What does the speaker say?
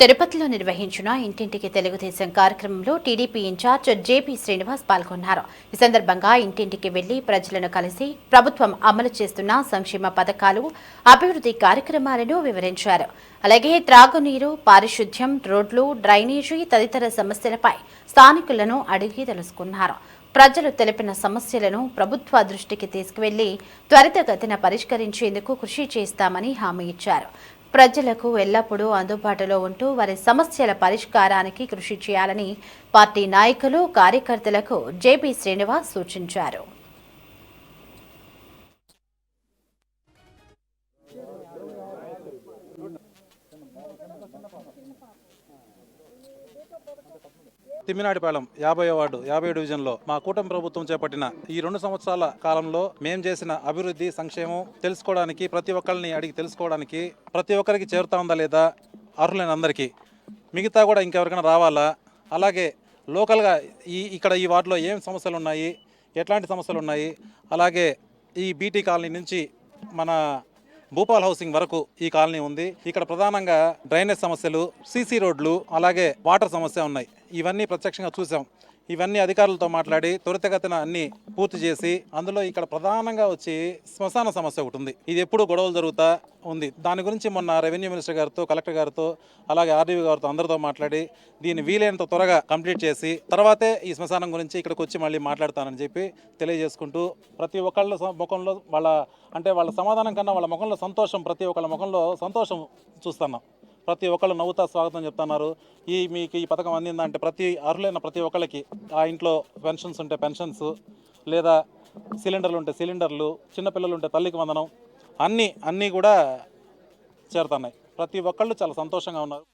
తిరుపతిలో నిర్వహించిన ఇంటింటికి తెలుగుదేశం కార్యక్రమంలో టీడీపీ ఇన్ఛార్జ్ జేపీ శ్రీనివాస్ పాల్గొన్నారు. ఈ సందర్భంగా ఇంటింటికి వెళ్లి ప్రజలను కలిసి ప్రభుత్వం అమలు చేస్తున్న సంక్షేమ పథకాలు, అభివృద్ధి కార్యక్రమాలను వివరించారు. అలాగే త్రాగునీరు, పారిశుధ్యం, రోడ్లు, డ్రైనేజీ తదితర సమస్యలపై స్థానికులను అడిగి తెలుసుకున్నారు. ప్రజలు తెలిపిన సమస్యలను ప్రభుత్వ దృష్టికి తీసుకువెళ్లి త్వరితగతిన పరిష్కరించేందుకు కృషి చేస్తామని హామీ ఇచ్చారు. ప్రజలకు ఎల్లప్పుడూ అందుబాటులో ఉంటూ వారి సమస్యల పరిష్కారానికి కృషి చేయాలని పార్టీ నాయకులు, కార్యకర్తలకు జేపీ శ్రీనివాస్ సూచించారు. తిమ్మినాడిపాలెం 50వ వార్డు 50 డివిజన్లో మా కూటమి ప్రభుత్వం చేపట్టిన ఈ 2 సంవత్సరాల కాలంలో మేం చేసిన అభివృద్ధి, సంక్షేమం తెలుసుకోవడానికి, ప్రతి ఒక్కరిని అడిగి తెలుసుకోవడానికి, ప్రతి ఒక్కరికి చేరుతా ఉందా లేదా అర్హులైన అందరికీ, మిగతా కూడా ఇంకెవరికైనా రావాలా, అలాగే లోకల్గా ఇక్కడ ఈ వార్డులో ఏం సమస్యలు ఉన్నాయి, ఎట్లాంటి సమస్యలు ఉన్నాయి, అలాగే ఈ బీటీ కాలనీ నుంచి మన భూపాల్ హౌసింగ్ వరకు ఈ కాలనీ ఉంది. ఇక్కడ ప్రధానంగా డ్రైనేజ్ సమస్యలు, సీసీ రోడ్లు, అలాగే వాటర్ సమస్య ఉన్నాయి. ఇవన్నీ ప్రత్యక్షంగా చూసాం. ఇవన్నీ అధికారులతో మాట్లాడి త్వరితగతిన అన్ని పూర్తి చేసి, అందులో ఇక్కడ ప్రధానంగా వచ్చి శ్మశాన సమస్య ఒకటి ఉంది. ఇది ఎప్పుడు గొడవలు జరుగుతూ ఉంది. దాని గురించి మొన్న రెవెన్యూ మినిస్టర్ గారితో, కలెక్టర్ గారితో, అలాగే ఆర్డీవీ గారితో అందరితో మాట్లాడి దీన్ని వీలైనంత త్వరగా కంప్లీట్ చేసి తర్వాతే ఈ శ్మశానం గురించి ఇక్కడికి వచ్చి మళ్ళీ మాట్లాడతానని చెప్పి తెలియజేసుకుంటూ, ప్రతి ఒక్కళ్ళ ముఖంలో వాళ్ళ సమాధానం కన్నా వాళ్ళ ముఖంలో సంతోషం, ప్రతి ఒక్కళ్ళ ముఖంలో సంతోషం చూస్తున్నాం. ప్రతి ఒక్కళ్ళు నవ్వుతా స్వాగతం చెప్తున్నారు. మీకు ఈ పథకం అందిందంటే ప్రతి అర్హులైన ప్రతి ఒక్కళ్ళకి, ఆ ఇంట్లో పెన్షన్స్ ఉంటే పెన్షన్స్, లేదా సిలిండర్లు ఉంటే సిలిండర్లు, చిన్నపిల్లలు ఉంటే తల్లికి వందనం, అన్నీ కూడా చేరుతున్నాయి. ప్రతి ఒక్కళ్ళు చాలా సంతోషంగా ఉన్నారు.